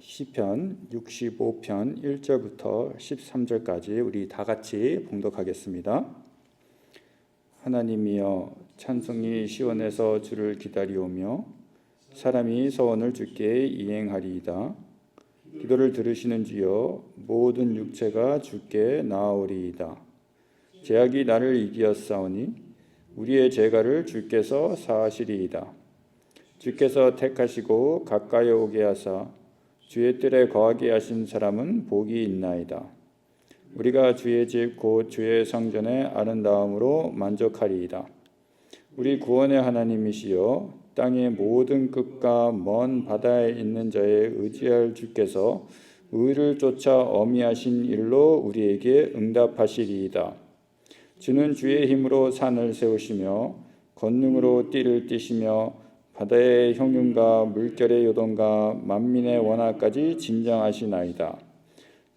시편 65편 1절부터 13절까지 우리 다 같이 봉독하겠습니다. 하나님이여 찬송이 시온에서 주를 기다리오며 사람이 서원을 주께 이행하리이다. 기도를 들으시는 주여 모든 육체가 주께 나아오리이다. 죄악이 나를 이기었사오니 우리의 죄가를 주께서 사하시리이다. 주께서 택하시고 가까이 오게 하사 주의 뜰에 거하게 하신 사람은 복이 있나이다. 우리가 주의 집 곧 주의 성전의 아름다움으로 만족하리이다. 우리 구원의 하나님이시여 땅의 모든 끝과 먼 바다에 있는 자의 의지할 주께서 의를 쫓아 어미하신 일로 우리에게 응답하시리이다. 주는 주의 힘으로 산을 세우시며 권능으로 띠를 띠시며 바다의 형윤과 물결의 요동과 만민의 원하까지 진정하시나이다.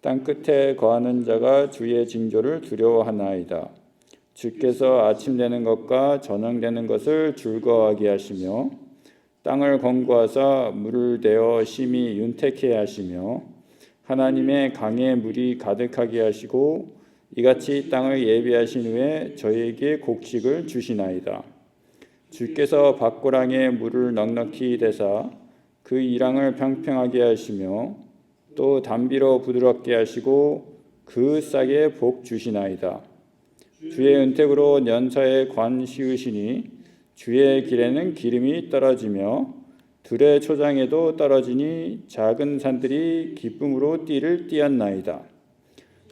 땅 끝에 거하는 자가 주의 징조를 두려워하나이다. 주께서 아침 되는 것과 저녁 되는 것을 즐거워하게 하시며 땅을 권고하사 물을 대어 심히 윤택해 하시며 하나님의 강에 물이 가득하게 하시고 이같이 땅을 예비하신 후에 저희에게 곡식을 주시나이다. 주께서 밭고랑에 물을 넉넉히 대사 그 이랑을 평평하게 하시며 또 담비로 부드럽게 하시고 그 싹에 복 주시나이다. 주의 은택으로 연사에 관 씌우시니 주의 길에는 기름이 떨어지며 들의 초장에도 떨어지니 작은 산들이 기쁨으로 띠를 띠었나이다.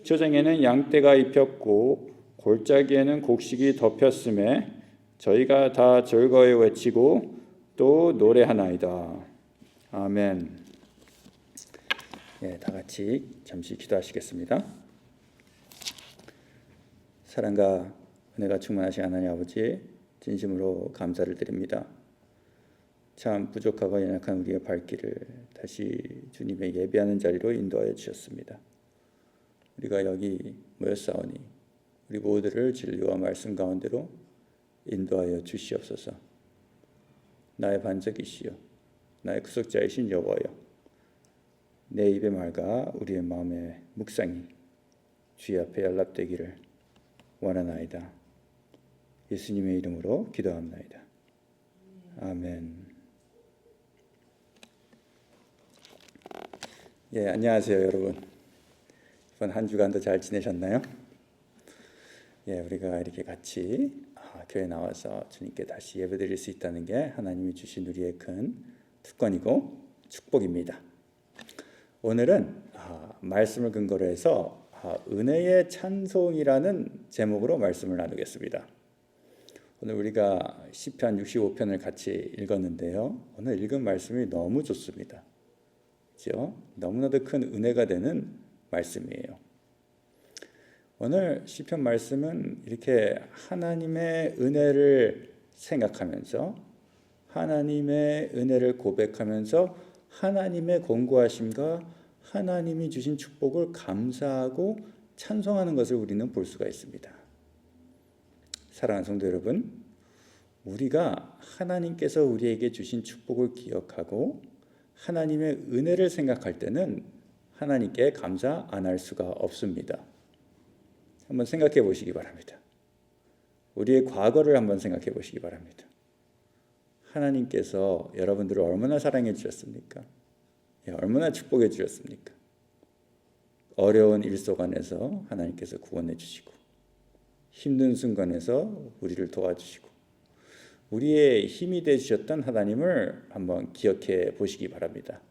초장에는 양떼가 입혔고 골짜기에는 곡식이 덮였음에 저희가 다 즐거이 외치고 또 노래하나이다. 아멘. 네, 다 같이 잠시 기도하시겠습니다. 사랑과 은혜가 충만하신 하나님 아버지, 진심으로 감사를 드립니다. 참 부족하고 연약한 우리의 발길을 다시 주님의 예배하는 자리로 인도하여 주셨습니다. 우리가 여기 모였사오니 우리 모두를 진리와 말씀 가운데로 인도하여 주시옵소서. 나의 반석이시여 나의 구속자이신 여호와여, 내 입의 말과 우리의 마음의 묵상이 주의 앞에 연락되기를 원하나이다. 예수님의 이름으로 기도합나이다. 아멘. 예, 안녕하세요 여러분. 이번 한 주간도 잘 지내셨나요? 예, 우리가 이렇게 같이 교회 나와서 주님께 다시 예배드릴 수 있다는 게 하나님이 주신 우리의 큰 특권이고 축복입니다. 오늘은 말씀을 근거로 해서 은혜의 찬송이라는 제목으로 말씀을 나누겠습니다. 오늘 우리가 시편 65편을 같이 읽었는데요. 오늘 읽은 말씀이 너무 좋습니다. 그렇죠? 너무나도 큰 은혜가 되는 말씀이에요. 오늘 시편 말씀은 이렇게 하나님의 은혜를 생각하면서 하나님의 은혜를 고백하면서 하나님의 권고하심과 하나님이 주신 축복을 감사하고 찬송하는 것을 우리는 볼 수가 있습니다. 사랑하는 성도 여러분, 우리가 하나님께서 우리에게 주신 축복을 기억하고 하나님의 은혜를 생각할 때는 하나님께 감사 안 할 수가 없습니다. 한번 생각해 보시기 바랍니다. 우리의 과거를 한번 생각해 보시기 바랍니다. 하나님께서 여러분들을 얼마나 사랑해 주셨습니까? 얼마나 축복해 주셨습니까? 어려운 일소간에서 하나님께서 구원해 주시고 힘든 순간에서 우리를 도와주시고 우리의 힘이 되주셨던 하나님을 한번 기억해 보시기 바랍니다.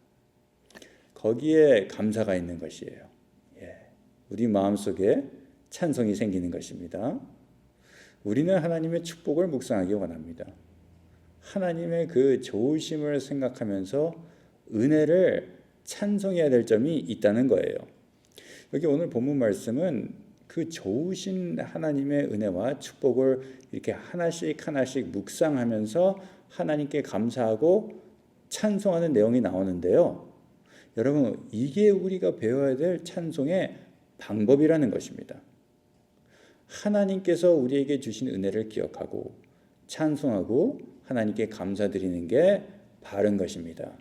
거기에 감사가 있는 것이에요. 우리 마음속에 찬송이 생기는 것입니다. 우리는 하나님의 축복을 묵상하기 원합니다. 하나님의 그 좋으심을 생각하면서 은혜를 찬송해야 될 점이 있다는 거예요. 여기 오늘 본문 말씀은 그 좋으신 하나님의 은혜와 축복을 이렇게 하나씩 하나씩 묵상하면서 하나님께 감사하고 찬송하는 내용이 나오는데요. 여러분, 이게 우리가 배워야 될 찬송의 방법이라는 것입니다. 하나님께서 우리에게 주신 은혜를 기억하고 찬송하고 하나님께 감사드리는 게 바른 것입니다.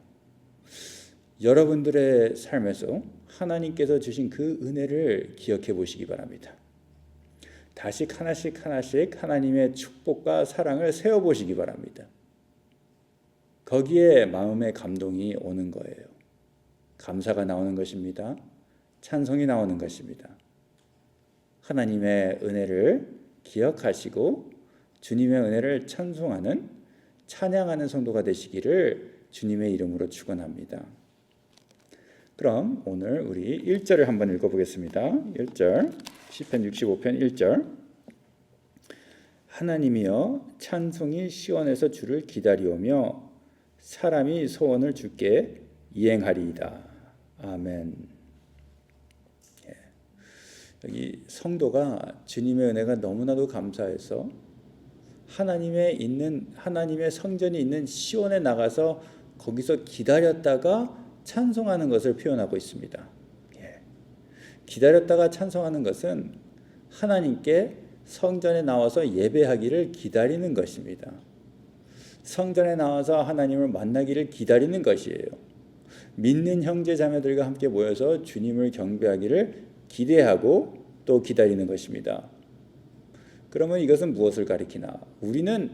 여러분들의 삶에서 하나님께서 주신 그 은혜를 기억해 보시기 바랍니다. 다시 하나씩 하나씩 하나님의 축복과 사랑을 세어보시기 바랍니다. 거기에 마음의 감동이 오는 거예요. 감사가 나오는 것입니다. 찬송이 나오는 것입니다. 하나님의 은혜를 기억하시고 주님의 은혜를 찬송하는, 찬양하는 성도가 되시기를 주님의 이름으로 축원합니다. 그럼 오늘 우리 1절을 한번 읽어보겠습니다. 1절, 시편 65편 1절. 하나님이여 찬송이 시온에서 주를 기다리오며 사람이 소원을 주께 이행하리이다. 아멘. 여기 성도가 주님의 은혜가 너무나도 감사해서 하나님의 성전이 있는 시온에 나가서 거기서 기다렸다가 찬송하는 것을 표현하고 있습니다. 기다렸다가 찬송하는 것은 하나님께 성전에 나와서 예배하기를 기다리는 것입니다. 성전에 나와서 하나님을 만나기를 기다리는 것이에요. 믿는 형제 자매들과 함께 모여서 주님을 경배하기를 기대하고 또 기다리는 것입니다. 그러면 이것은 무엇을 가리키나? 우리는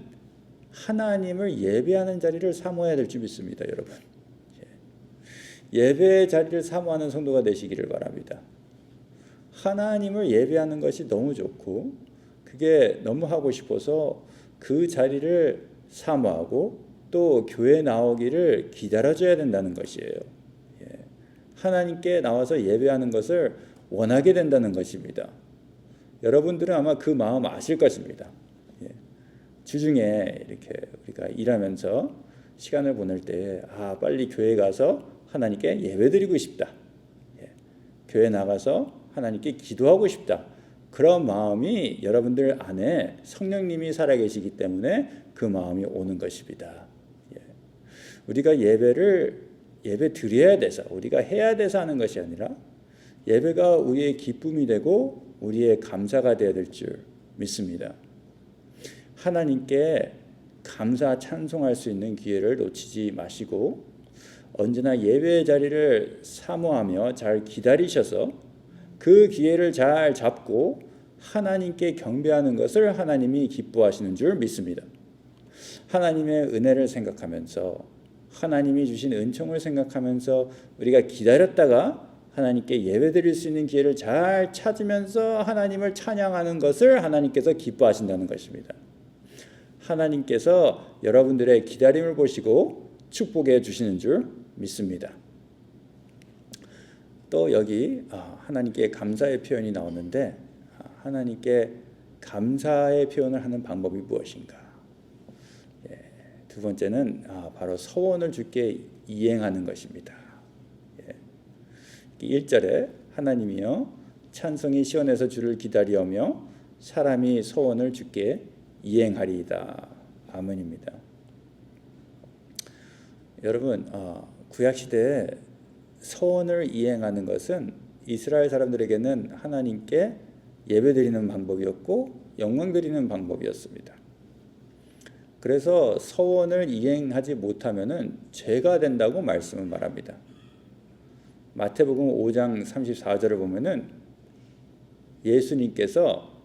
하나님을 예배하는 자리를 사모해야 될 줄 믿습니다, 여러분. 예배의 자리를 사모하는 성도가 되시기를 바랍니다. 하나님을 예배하는 것이 너무 좋고 그게 너무 하고 싶어서 그 자리를 사모하고 또 교회 나오기를 기다려줘야 된다는 것이에요. 하나님께 나와서 예배하는 것을 원하게 된다는 것입니다. 여러분들은 아마 그 마음 아실 것입니다. 주중에 이렇게 우리가 일하면서 시간을 보낼 때 빨리 교회 가서 하나님께 예배드리고 싶다. 교회 나가서 하나님께 기도하고 싶다. 그런 마음이 여러분들 안에 성령님이 살아계시기 때문에 그 마음이 오는 것입니다. 우리가 예배 드려야 돼서, 우리가 해야 돼서 하는 것이 아니라 예배가 우리의 기쁨이 되고 우리의 감사가 되어야 될 줄 믿습니다. 하나님께 감사 찬송할 수 있는 기회를 놓치지 마시고 언제나 예배의 자리를 사모하며 잘 기다리셔서 그 기회를 잘 잡고 하나님께 경배하는 것을 하나님이 기뻐하시는 줄 믿습니다. 하나님의 은혜를 생각하면서 하나님이 주신 은총을 생각하면서 우리가 기다렸다가 하나님께 예배드릴 수 있는 기회를 잘 찾으면서 하나님을 찬양하는 것을 하나님께서 기뻐하신다는 것입니다. 하나님께서 여러분들의 기다림을 보시고 축복해 주시는 줄 믿습니다. 또 여기 하나님께 감사의 표현이 나오는데 하나님께 감사의 표현을 하는 방법이 무엇인가? 두 번째는 바로 서원을 주께 이행하는 것입니다. 1절에 하나님이여 찬송이 시온에서 주를 기다리오며 사람이 소원을 주께 이행하리이다. 아멘입니다. 여러분, 구약시대에 서원을 이행하는 것은 이스라엘 사람들에게는 하나님께 예배드리는 방법이었고 영광드리는 방법이었습니다. 그래서 서원을 이행하지 못하면 죄가 된다고 말씀을 말합니다. 마태복음 5장 34절을 보면은 예수님께서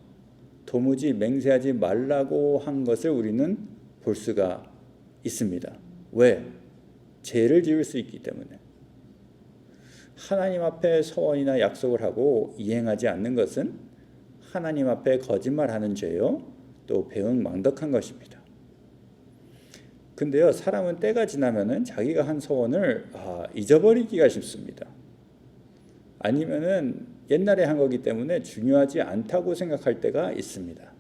도무지 맹세하지 말라고 한 것을 우리는 볼 수가 있습니다. 왜? 죄를 지을 수 있기 때문에. 하나님 앞에 서원이나 약속을 하고 이행하지 않는 것은 하나님 앞에 거짓말하는 죄요, 또 배은망덕한 것입니다. 근데요, 사람은 때가 지나면은 자기가 한 서원을 잊어버리기가 쉽습니다. 아니면은 옛날에 한 거기 때문에 중요하지 않다고 생각할 때가 있습니다.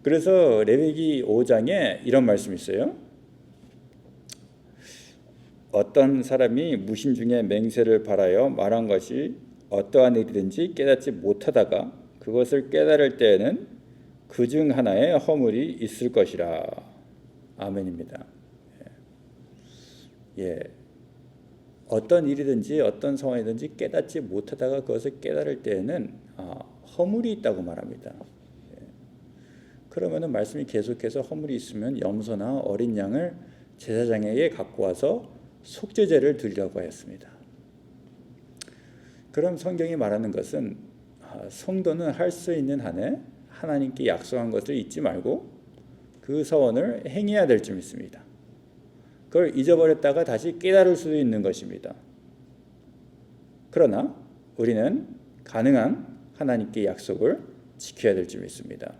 그래서 레위기 5장에 이런 말씀이 있어요. 어떤 사람이 무신 중에 맹세를 바라여 말한 것이 어떠한 일이든지 깨닫지 못하다가 그것을 깨달을 때에는 그중 하나에 허물이 있을 것이라. 아멘입니다. 어떤 일이든지 어떤 상황이든지 깨닫지 못하다가 그것을 깨달을 때에는 허물이 있다고 말합니다. 그러면은 말씀이 계속해서 허물이 있으면 염소나 어린 양을 제사장에게 갖고 와서 속죄제를 드리려고 하였습니다. 그럼 성경이 말하는 것은 성도는 할 수 있는 한에 하나님께 약속한 것을 잊지 말고 그 서원을 행해야 될 줄 믿습니다. 그걸 잊어버렸다가 다시 깨달을 수도 있는 것입니다. 그러나 우리는 가능한 하나님께 약속을 지켜야 될 줄 믿습니다.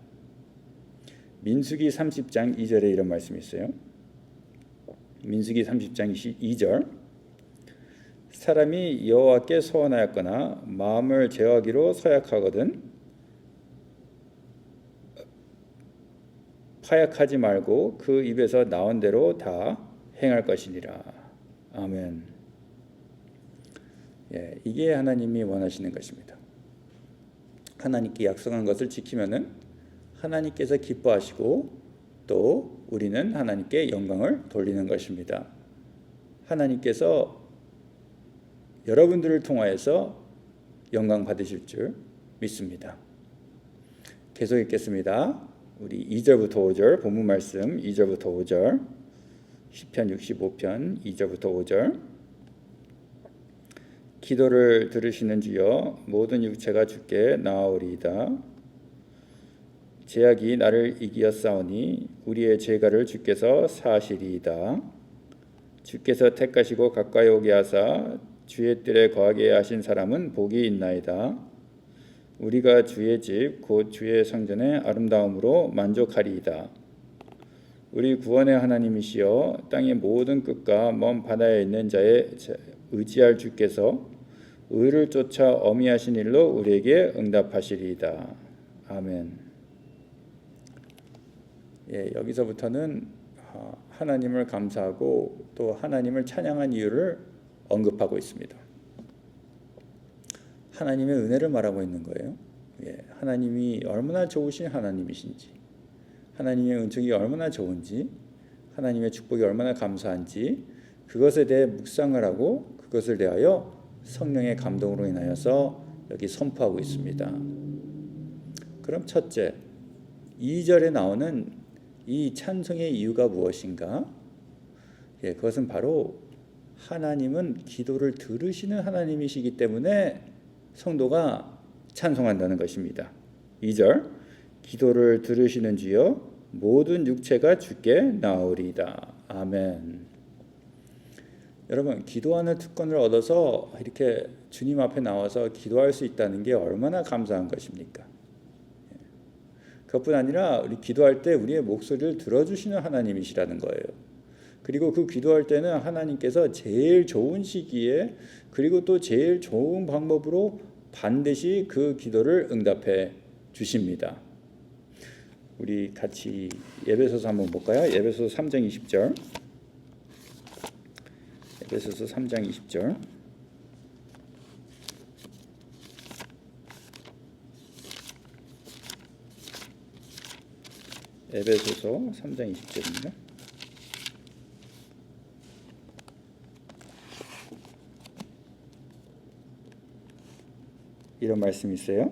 민수기 30장 2절에 이런 말씀이 있어요. 민수기 30장 2절 사람이 여호와께 소원하였거나 마음을 제어하기로 서약하거든 파약하지 말고 그 입에서 나온 대로 다 행할 것이니라. 아멘. 이게 하나님이 원하시는 것입니다. 하나님께 약속한 것을 지키면은 하나님께서 기뻐하시고 또 우리는 하나님께 영광을 돌리는 것입니다. 하나님께서 여러분들을 통하여서 영광 받으실 줄 믿습니다. 계속 읽겠습니다. 우리 2절부터 5절 본문 말씀 2절부터 5절 시편 65편 2절부터 5절 기도를 들으시는 주여 모든 육체가 주께 나아오리이다. 죄악이 나를 이기었사오니 우리의 죄가를 주께서 사하시리이다. 주께서 택하시고 가까이 오게 하사 주의 뜰에 거하게 하신 사람은 복이 있나이다. 우리가 주의 집 곧 주의 성전의 아름다움으로 만족하리이다. 우리 구원의 하나님이시여 땅의 모든 끝과 먼 바다에 있는 자의 의지할 주께서 의를 쫓아 어미하신 일로 우리에게 응답하시리이다. 아멘. 여기서부터는 하나님을 감사하고 또 하나님을 찬양한 이유를 언급하고 있습니다. 하나님의 은혜를 말하고 있는 거예요. 하나님이 얼마나 좋으신 하나님이신지, 하나님의 은총이 얼마나 좋은지, 하나님의 축복이 얼마나 감사한지 그것에 대해 묵상을 하고 그것을 대하여 성령의 감동으로 인하여서 여기 선포하고 있습니다. 그럼 첫째, 2절에 나오는 이 찬송의 이유가 무엇인가? 그것은 바로 하나님은 기도를 들으시는 하나님이시기 때문에 성도가 찬송한다는 것입니다. 2절 기도를 들으시는 주여 모든 육체가 주께 나오리이다. 아멘. 여러분 기도하는 특권을 얻어서 이렇게 주님 앞에 나와서 기도할 수 있다는 게 얼마나 감사한 것입니까? 그것뿐 아니라 우리 기도할 때 우리의 목소리를 들어주시는 하나님이시라는 거예요. 그리고 그 기도할 때는 하나님께서 제일 좋은 시기에 그리고 또 제일 좋은 방법으로 반드시 그 기도를 응답해 주십니다. 우리 같이 에베소서 한번 볼까요? 에베소서 3장 20절. 에베소서 3장 20절. 에베소서 3장 20절입니다. 이런 말씀이 있어요.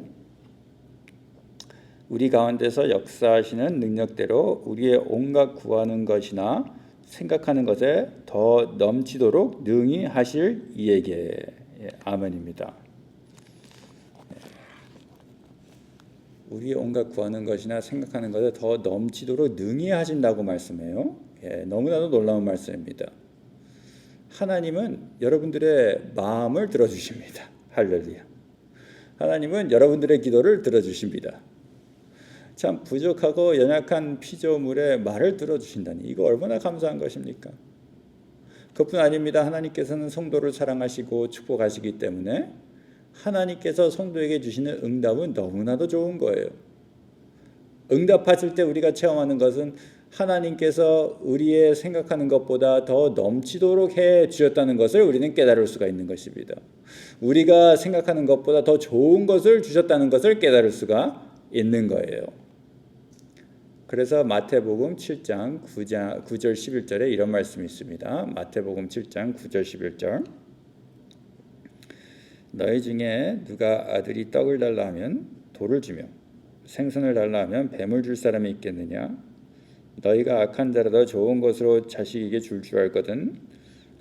우리 가운데서 역사하시는 능력대로 우리의 온갖 구하는 것이나 생각하는 것에 더 넘치도록 능히 하실 이에게. 아멘입니다. 우리의 온갖 구하는 것이나 생각하는 것에 더 넘치도록 능히 하신다고 말씀해요. 너무나도 놀라운 말씀입니다. 하나님은 여러분들의 마음을 들어주십니다. 할렐루야. 하나님은 여러분들의 기도를 들어주십니다. 참 부족하고 연약한 피조물의 말을 들어주신다니 이거 얼마나 감사한 것입니까? 그뿐 아닙니다. 하나님께서는 성도를 사랑하시고 축복하시기 때문에 하나님께서 성도에게 주시는 응답은 너무나도 좋은 거예요. 응답하실 때 우리가 체험하는 것은 하나님께서 우리의 생각하는 것보다 더 넘치도록 해 주셨다는 것을 우리는 깨달을 수가 있는 것입니다. 우리가 생각하는 것보다 더 좋은 것을 주셨다는 것을 깨달을 수가 있는 거예요. 그래서 마태복음 7장 9절 11절에 이런 말씀이 있습니다. 마태복음 7장 9절 11절 너희 중에 누가 아들이 떡을 달라 하면 돌을 주며 생선을 달라 하면 뱀을 줄 사람이 있겠느냐? 너희가 악한 자라도 좋은 것으로 자식에게 줄 줄 알거든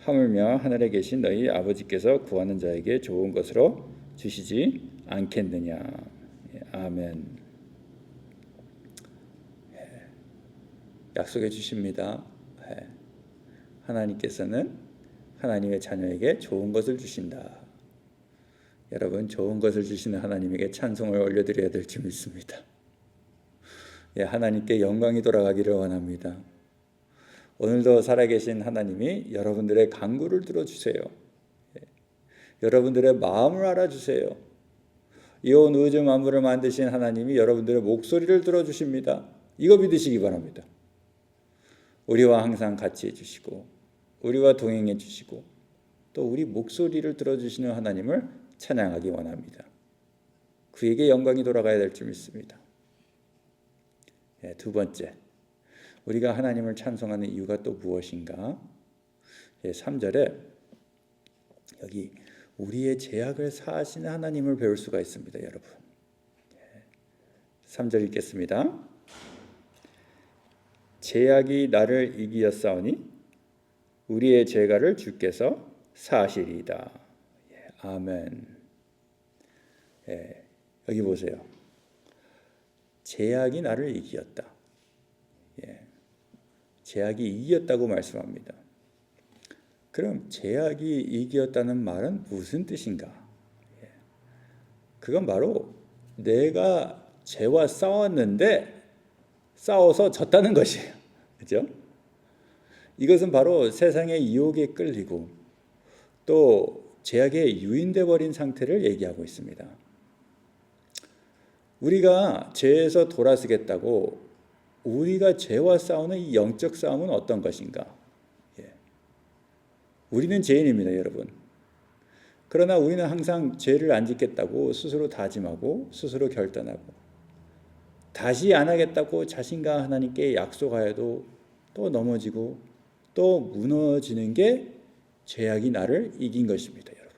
하물며 하늘에 계신 너희 아버지께서 구하는 자에게 좋은 것으로 주시지 않겠느냐. 아멘. 약속해 주십니다. 하나님께서는 하나님의 자녀에게 좋은 것을 주신다. 여러분, 좋은 것을 주시는 하나님에게 찬송을 올려드려야 될 줄 믿습니다. 하나님께 영광이 돌아가기를 원합니다. 오늘도 살아계신 하나님이 여러분들의 간구를 들어주세요. 여러분들의 마음을 알아주세요. 이 온 우주 만물을 만드신 하나님이 여러분들의 목소리를 들어주십니다. 이거 믿으시기 바랍니다. 우리와 항상 같이 해주시고 우리와 동행해 주시고 또 우리 목소리를 들어주시는 하나님을 찬양하기 원합니다. 그에게 영광이 돌아가야 될 줄 믿습니다. 두 번째, 우리가 하나님을 찬송하는 이유가 또 무엇인가? 3절에 여기 우리의 죄악을 사하시는 하나님을 배울 수가 있습니다. 여러분, 3절 읽겠습니다. 죄악이 나를 이기었사오니 우리의 죄가를 주께서 사하시리이다. 아멘. 여기 보세요. 죄악이 나를 이기었다. 죄악이 이겼다고 말씀합니다. 그럼 죄악이 이겼다는 말은 무슨 뜻인가? 그건 바로 내가 죄와 싸웠는데 싸워서 졌다는 것이에요. 그렇죠? 이것은 바로 세상의 유혹에 끌리고 또 죄악에 유인돼 버린 상태를 얘기하고 있습니다. 우리가 죄에서 돌아서겠다고 우리가 죄와 싸우는 이 영적 싸움은 어떤 것인가? 우리는 죄인입니다, 여러분. 그러나 우리는 항상 죄를 안 짓겠다고 스스로 다짐하고 스스로 결단하고 다시 안 하겠다고 자신과 하나님께 약속하여도 또 넘어지고 또 무너지는 게 죄악이 나를 이긴 것입니다, 여러분.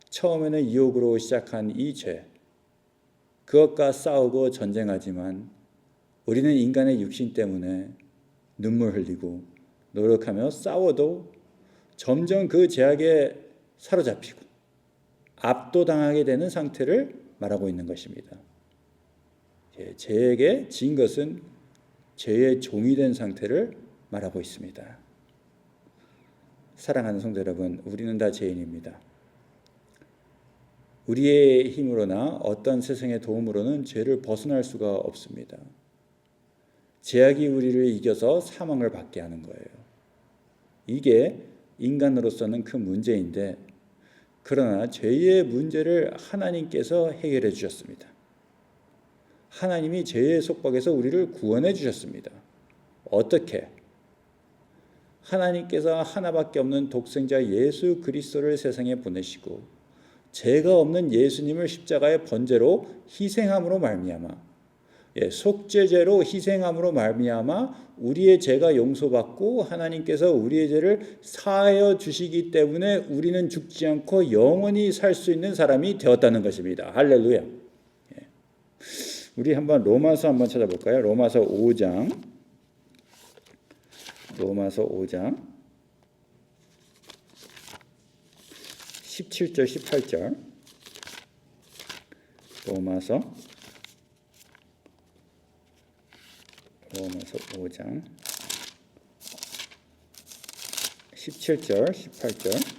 처음에는 유혹으로 시작한 이 죄, 그것과 싸우고 전쟁하지만 우리는 인간의 육신 때문에 눈물 흘리고 노력하며 싸워도 점점 그 죄악에 사로잡히고 압도당하게 되는 상태를 말하고 있는 것입니다. 죄에게 진 것은 죄의 종이 된 상태를 말하고 있습니다. 사랑하는 성도 여러분, 우리는 다 죄인입니다. 우리의 힘으로나 어떤 세상의 도움으로는 죄를 벗어날 수가 없습니다. 죄악이 우리를 이겨서 사망을 받게 하는 거예요. 이게 인간으로서는 큰 문제인데, 그러나 죄의 문제를 하나님께서 해결해 주셨습니다. 하나님이 죄의 속박에서 우리를 구원해 주셨습니다. 어떻게? 하나님께서 하나밖에 없는 독생자 예수 그리스도를 세상에 보내시고 죄가 없는 예수님을 십자가의 번제로 희생함으로 말미암아, 속죄제로 희생함으로 말미암아 우리의 죄가 용서받고 하나님께서 우리의 죄를 사하여 주시기 때문에 우리는 죽지 않고 영원히 살 수 있는 사람이 되었다는 것입니다. 할렐루야. 우리 한번 로마서 한번 찾아볼까요? 로마서 5장 17절 18절. 로마서 5장 17절 18절.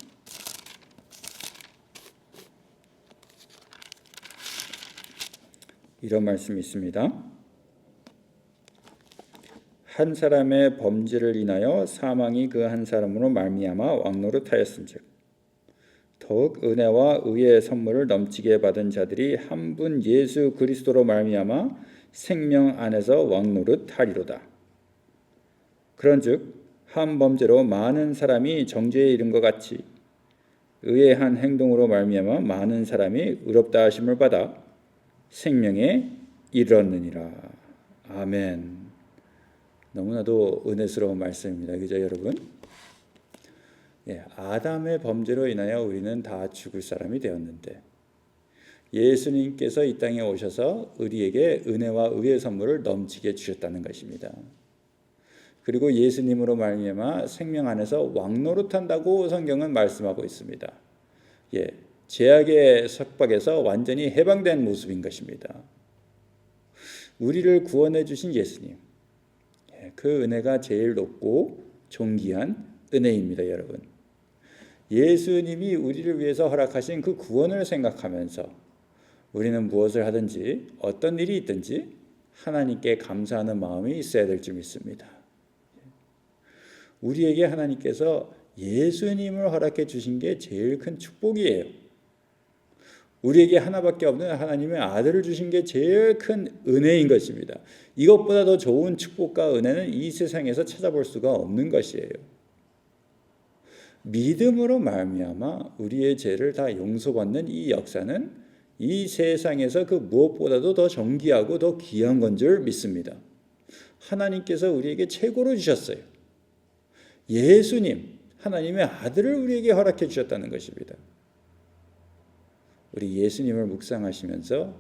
이런 말씀이 있습니다. 한 사람의 범죄를 인하여 사망이 그 한 사람으로 말미암아 왕노릇하였은즉 더욱 은혜와 의의 선물을 넘치게 받은 자들이 한 분 예수 그리스도로 말미암아 생명 안에서 왕노릇하리로다. 그런즉 한 범죄로 많은 사람이 정죄에 이른 것 같이 의의 한 행동으로 말미암아 많은 사람이 의롭다 하심을 받아 생명에 이르렀느니라. 아멘. 너무나도 은혜스러운 말씀입니다. 그죠, 여러분? 아담의 범죄로 인하여 우리는 다 죽을 사람이 되었는데 예수님께서 이 땅에 오셔서 우리에게 은혜와 의의 선물을 넘치게 주셨다는 것입니다. 그리고 예수님으로 말미암아 생명 안에서 왕노릇한다고 성경은 말씀하고 있습니다. 예, 죄악의 속박에서 완전히 해방된 모습인 것입니다. 우리를 구원해 주신 예수님, 그 은혜가 제일 높고 존귀한 은혜입니다, 여러분. 예수님이 우리를 위해서 허락하신 그 구원을 생각하면서 우리는 무엇을 하든지 어떤 일이 있든지 하나님께 감사하는 마음이 있어야 될 줄 믿습니다. 우리에게 하나님께서 예수님을 허락해 주신 게 제일 큰 축복이에요. 우리에게 하나밖에 없는 하나님의 아들을 주신 게 제일 큰 은혜인 것입니다. 이것보다 더 좋은 축복과 은혜는 이 세상에서 찾아볼 수가 없는 것이에요. 믿음으로 말미암아 우리의 죄를 다 용서받는 이 역사는 이 세상에서 그 무엇보다도 더 존귀하고 더 귀한 건 줄 믿습니다. 하나님께서 우리에게 최고로 주셨어요. 예수님, 하나님의 아들을 우리에게 허락해 주셨다는 것입니다. 우리 예수님을 묵상하시면서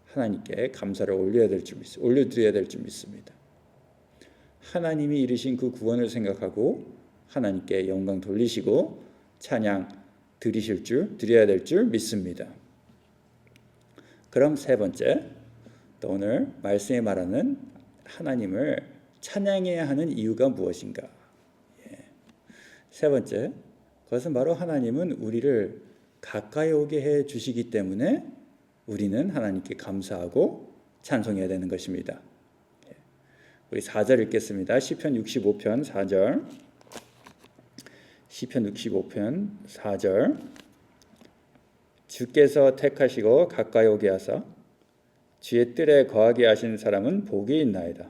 하나님께 감사를 올려드려야 될 줄 믿습니다. 하나님이 이루신 그 구원을 생각하고 하나님께 영광 돌리시고 찬양 드려야 될 줄 믿습니다. 그럼 세 번째, 또 오늘 말씀에 말하는 하나님을 찬양해야 하는 이유가 무엇인가? 세 번째, 그것은 바로 하나님은 우리를 가까이 오게 해 주시기 때문에 우리는 하나님께 감사하고 찬송해야 되는 것입니다. 우리 4절 읽겠습니다. 시편 65편 4절. 시편 65편 4절. 주께서 택하시고 가까이 오게 하사 주의 뜰에 거하게 하신 사람은 복이 있나이다.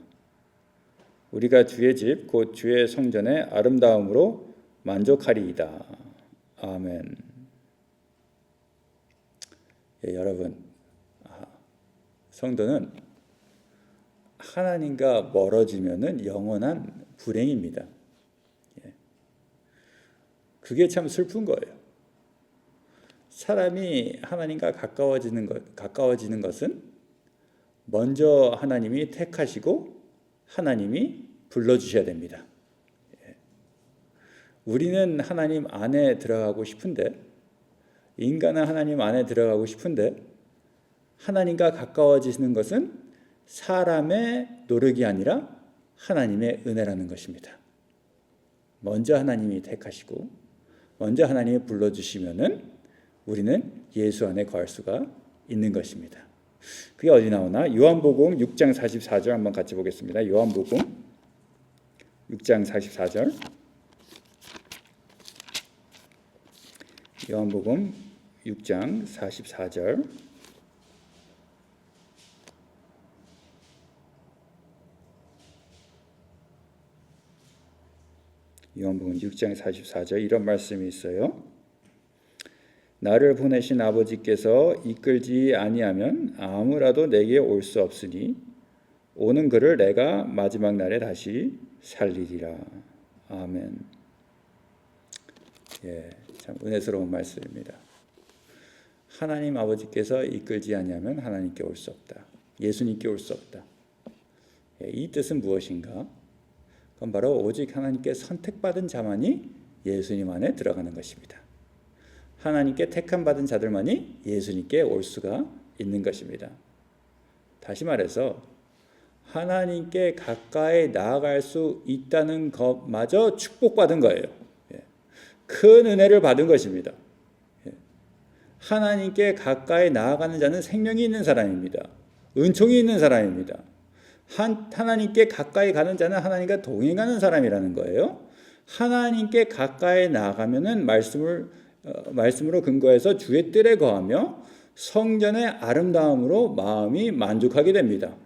우리가 주의 집 곧 주의 성전의 아름다움으로 만족하리이다. 아멘. 여러분, 성도는 하나님과 멀어지면은 영원한 불행입니다. 그게 참 슬픈 거예요. 사람이 하나님과 가까워지는 것은 먼저 하나님이 택하시고 하나님이 불러주셔야 됩니다. 우리는 하나님 안에 들어가고 싶은데, 인간은 하나님 안에 들어가고 싶은데 하나님과 가까워지는 것은 사람의 노력이 아니라 하나님의 은혜라는 것입니다. 먼저 하나님이 택하시고 먼저 하나님이 불러주시면은 우리는 예수 안에 거할 수가 있는 것입니다. 그게 어디 나오나? 요한복음 6장 44절 한번 같이 보겠습니다. 요한복음 6장 44절. 요한복음 6장 44절. 요한복음 6장 44절 이런 말씀이 있어요. 나를 보내신 아버지께서 이끌지 아니하면 아무라도 내게 올 수 없으니 오는 그를 내가 마지막 날에 다시 살리리라. 아멘. 참 은혜스러운 말씀입니다. 하나님 아버지께서 이끌지 아니하면 하나님께 올 수 없다. 예수님께 올 수 없다. 이 뜻은 무엇인가? 그건 바로 오직 하나님께 선택받은 자만이 예수님 안에 들어가는 것입니다. 하나님께 택함 받은 자들만이 예수님께 올 수가 있는 것입니다. 다시 말해서 하나님께 가까이 나아갈 수 있다는 것마저 축복받은 거예요. 큰 은혜를 받은 것입니다. 하나님께 가까이 나아가는 자는 생명이 있는 사람입니다. 은총이 있는 사람입니다. 하나님께 가까이 가는 자는 하나님과 동행하는 사람이라는 거예요. 하나님께 가까이 나아가면은 말씀으로 근거해서 주의 뜰에 거하며 성전의 아름다움으로 마음이 만족하게 됩니다.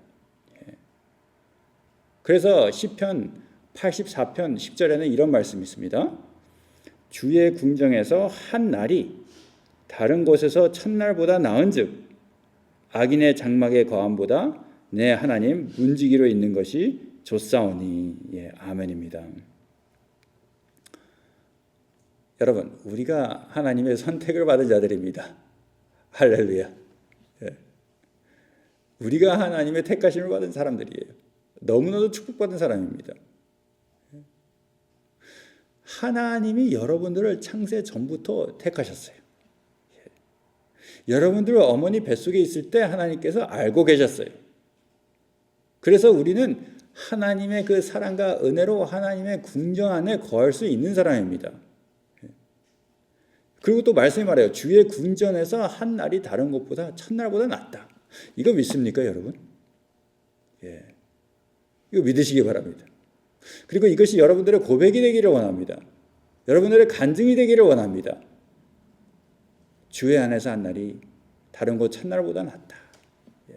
그래서 시편 84편 10절에는 이런 말씀이 있습니다. 주의 궁정에서 한 날이 다른 곳에서 첫날보다 나은즉 악인의 장막의 거함보다 내 하나님 문지기로 있는 것이 좋사오니. 아멘입니다. 여러분, 우리가 하나님의 선택을 받은 자들입니다. 할렐루야. 우리가 하나님의 택하심을 받은 사람들이에요. 너무나도 축복받은 사람입니다. 하나님이 여러분들을 창세 전부터 택하셨어요. 여러분들 어머니 뱃속에 있을 때 하나님께서 알고 계셨어요. 그래서 우리는 하나님의 그 사랑과 은혜로 하나님의 궁정 안에 거할 수 있는 사람입니다. 그리고 또 말씀이 말해요. 주의 궁전에서 한 날이 다른 것보다 첫날보다 낫다. 이거 믿습니까, 여러분? 예. 이거 믿으시기 바랍니다. 그리고 이것이 여러분들의 고백이 되기를 원합니다. 여러분들의 간증이 되기를 원합니다. 주의 안에서 한 날이 다른 것 첫날보다 낫다. 예.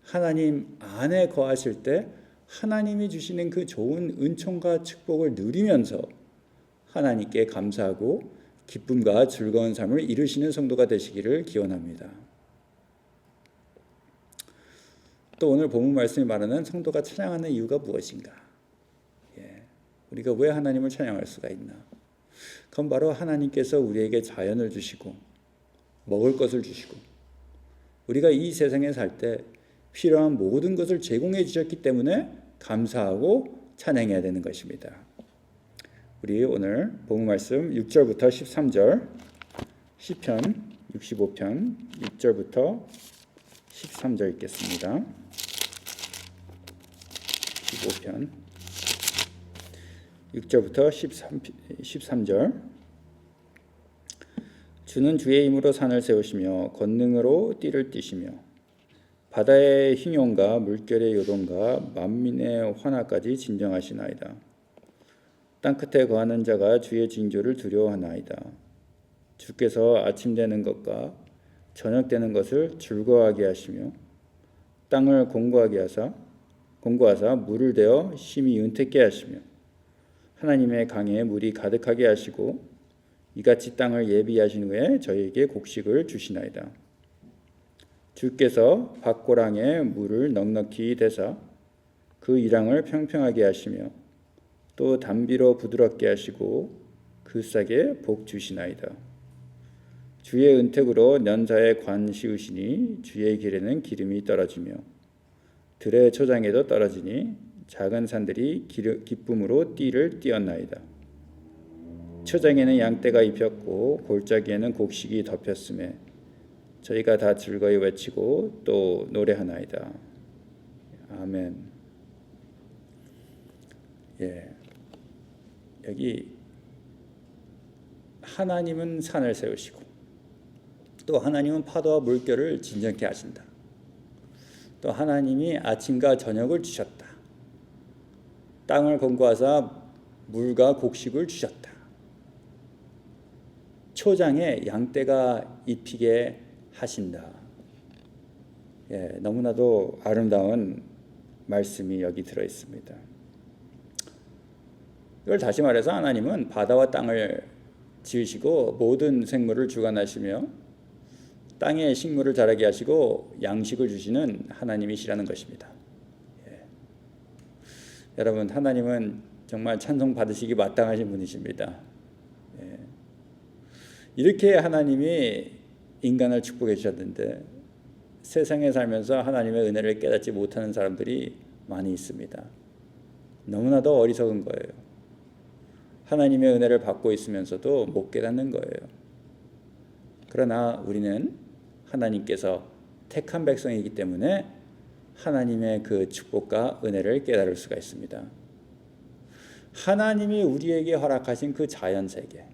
하나님 안에 거하실 때 하나님이 주시는 그 좋은 은총과 축복을 누리면서 하나님께 감사하고 기쁨과 즐거운 삶을 이루시는 성도가 되시기를 기원합니다. 또 오늘 본문 말씀이 말하는 성도가 찬양하는 이유가 무엇인가? 예. 우리가 왜 하나님을 찬양할 수가 있나? 그건 바로 하나님께서 우리에게 자연을 주시고 먹을 것을 주시고 우리가 이 세상에 살 때 필요한 모든 것을 제공해 주셨기 때문에 감사하고 찬양해야 되는 것입니다. 우리 오늘 본문 말씀 6절부터 13절 시편 65편 6절부터 13절 읽겠습니다. 65편 6절부터 13절 주는 주의 힘으로 산을 세우시며 권능으로 띠를 띠시며 바다의 흉용과 물결의 요동과 만민의 환화까지 진정하시나이다. 땅끝에 거하는 자가 주의 징조를 두려워하나이다. 주께서 아침 되는 것과 저녁 되는 것을 즐거워하게 하시며 땅을 공고하사 물을 대어 심히 은택게 하시며 하나님의 강에 물이 가득하게 하시고 이같이 땅을 예비하신 후에 저희에게 곡식을 주시나이다. 주께서 밭고랑에 물을 넉넉히 대사 그 이랑을 평평하게 하시며 또 담비로 부드럽게 하시고 그 싹에 복 주시나이다. 주의 은택으로 년사에 관 씌우시니 주의 길에는 기름이 떨어지며 들의 초장에도 떨어지니 작은 산들이 기쁨으로 띠를 띄었나이다. 초장에는 양떼가 입혔고 골짜기에는 곡식이 덮였음에 저희가 다 즐거이 외치고 또 노래하나이다. 아멘. 예, 여기 하나님은 산을 세우시고 또 하나님은 파도와 물결을 진정케 하신다. 또 하나님이 아침과 저녁을 주셨다. 땅을 건고하사 물과 곡식을 주셨다. 초장에 양떼가 입히게 하신다. 예, 너무나도 아름다운 말씀이 여기 들어 있습니다. 이걸 다시 말해서 하나님은 바다와 땅을 지으시고 모든 생물을 주관하시며 땅에 식물을 자라게 하시고 양식을 주시는 하나님이시라는 것입니다. 예. 여러분, 하나님은 정말 찬송 받으시기 마땅하신 분이십니다. 예. 이렇게 하나님이 인간을 축복해 주셨는데 세상에 살면서 하나님의 은혜를 깨닫지 못하는 사람들이 많이 있습니다. 너무나도 어리석은 거예요. 하나님의 은혜를 받고 있으면서도 못 깨닫는 거예요. 그러나 우리는 하나님께서 택한 백성이기 때문에 하나님의 그 축복과 은혜를 깨달을 수가 있습니다. 하나님이 우리에게 허락하신 그 자연세계,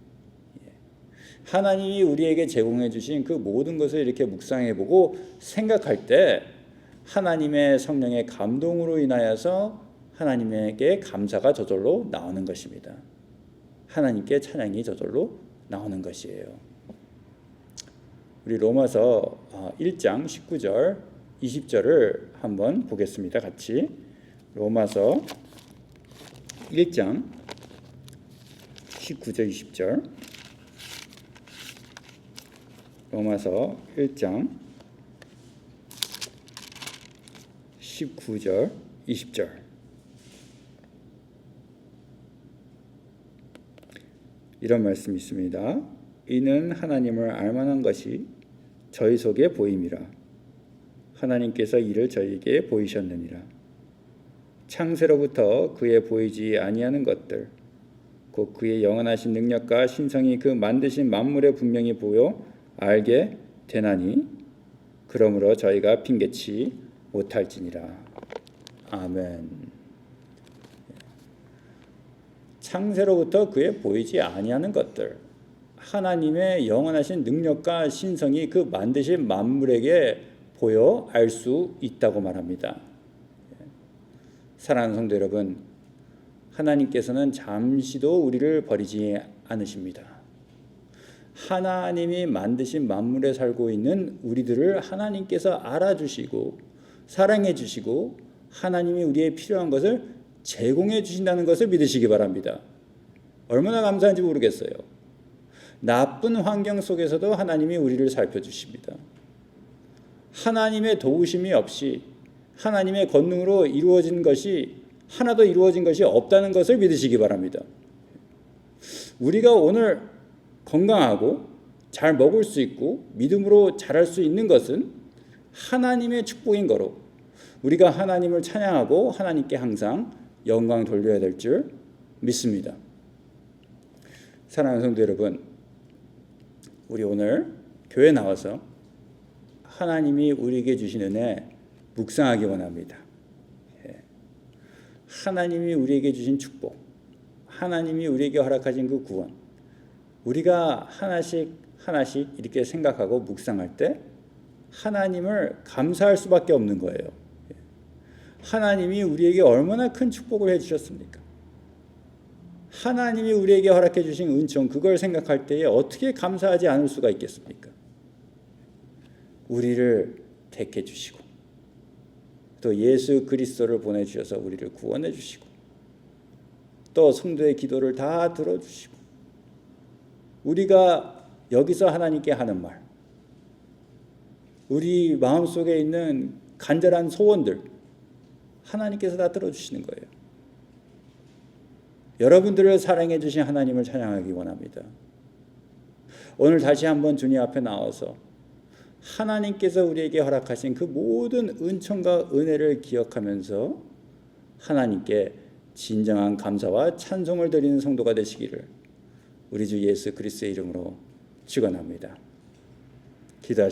하나님이 우리에게 제공해 주신 그 모든 것을 이렇게 묵상해보고 생각할 때 하나님의 성령의 감동으로 인하여서 하나님에게 감사가 저절로 나오는 것입니다. 하나님께 찬양이 저절로 나오는 것이에요. 우리 로마서 1장 19절 20절을 한번 보겠습니다. 같이 로마서 1장 19절 20절 로마서 1장 19절 20절 이런 말씀이 있습니다. 이는 하나님을 알만한 것이 저희 속에 보임이라. 하나님께서 이를 저희에게 보이셨느니라. 창세로부터 그의 보이지 아니하는 것들 곧 그의 영원하신 능력과 신성이 그 만드신 만물에 분명히 보여 알게 되나니 그러므로 저희가 핑계치 못할지니라. 아멘. 창세로부터 그에 보이지 아니하는 것들, 하나님의 영원하신 능력과 신성이 그 만드신 만물에게 보여 알 수 있다고 말합니다. 사랑하는 성도 여러분, 하나님께서는 잠시도 우리를 버리지 않으십니다. 하나님이 만드신 만물에 살고 있는 우리들을 하나님께서 알아주시고 사랑해 주시고 하나님이 우리의 필요한 것을 제공해 주신다는 것을 믿으시기 바랍니다. 얼마나 감사한지 모르겠어요. 나쁜 환경 속에서도 하나님이 우리를 살펴주십니다. 하나님의 도우심이 없이 하나님의 권능으로 이루어진 것이 하나도 이루어진 것이 없다는 것을 믿으시기 바랍니다. 우리가 오늘 건강하고 잘 먹을 수 있고 믿음으로 자랄 수 있는 것은 하나님의 축복인 거로 우리가 하나님을 찬양하고 하나님께 항상 영광 돌려야 될 줄 믿습니다. 사랑하는 성도 여러분, 우리 오늘 교회 나와서 하나님이 우리에게 주신 은혜 묵상하기 원합니다. 하나님이 우리에게 주신 축복, 하나님이 우리에게 허락하신 그 구원, 우리가 하나씩 이렇게 생각하고 묵상할 때 하나님을 감사할 수밖에 없는 거예요. 하나님이 우리에게 얼마나 큰 축복을 해주셨습니까? 하나님이 우리에게 허락해 주신 은총, 그걸 생각할 때에 어떻게 감사하지 않을 수가 있겠습니까? 우리를 택해 주시고 또 예수 그리스도를 보내주셔서 우리를 구원해 주시고 또 성도의 기도를 다 들어주시고 우리가 여기서 하나님께 하는 말, 우리 마음속에 있는 간절한 소원들 하나님께서 다 들어주시는 거예요. 여러분들을 사랑해 주신 하나님을 찬양하기 원합니다. 오늘 다시 한번 주님 앞에 나와서 하나님께서 우리에게 허락하신 그 모든 은총과 은혜를 기억하면서 하나님께 진정한 감사와 찬송을 드리는 성도가 되시기를 우리 주 예수 그리스도의 이름으로 축원합니다. 기도하시겠습니다.